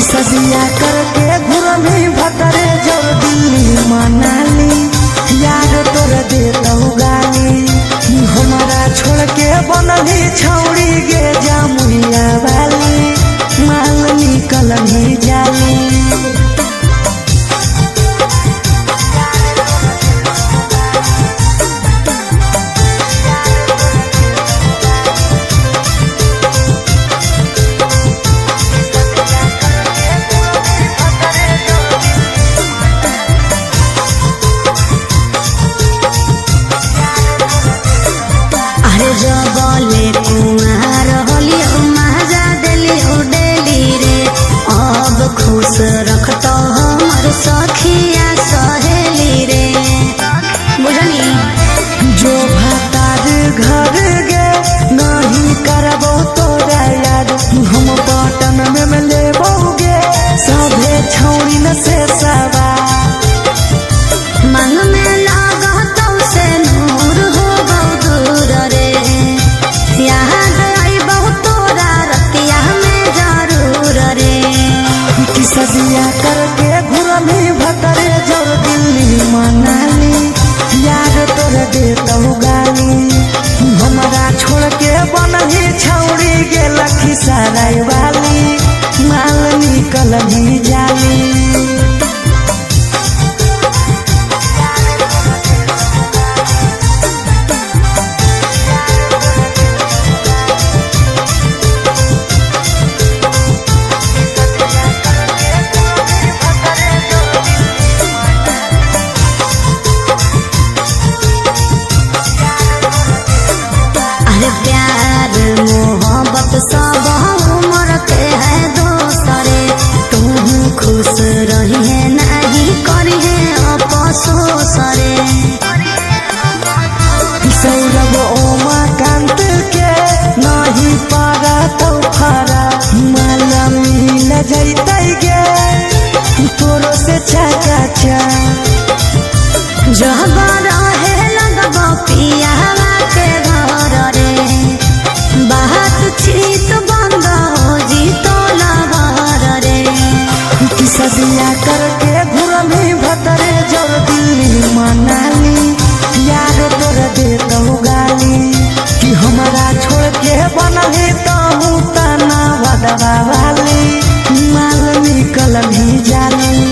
सदिया करके घुरमी भतरे जोर दिल्ली मनाली यार तोर देतहु गाली हमारा छोड़ के बनली छौड़ी गे जामुइया वाली माल निकल ही जाली। जबले कुमार होली मजा दिली उडेली रे अब खुश रखतो हमर सखिया सहेली रे बुझनी जो भातार घर गे नहीं करबो तोरा याद हम पटन में लेबोगे सभे छौड़ी न से सवा मन में लागतो से नूर हो दूर रे याद आई बहुत तोरा रतिया में जरूर रे कि सदिया करके घुरमी भतरे जोर दिल्ली मनाली यार तोर देतहु गाली हमारा छोड़ के बनही छौड़ी गे लखीसराय वाली माल निकल ही जाली। प्यार मोहब्बत सब उम्र के है दोस्तरे तुम खुश रही है नहीं करी है अफसोस रे सौरभ ओमा कांत के नहीं पारा तो फरा माला मिल जैते गे तोरो से चाचा चा जब रहे लगब पिया के घर रे बात चीत बंद हो जी तो लहर रे कि सदिया करके घुरमी भतरे जोर दिल्ली मनाली यार तोर देतहु गाली कि हमारा छोड़ के बनही तहु तना वदवा वाली माल निकल ही जाली।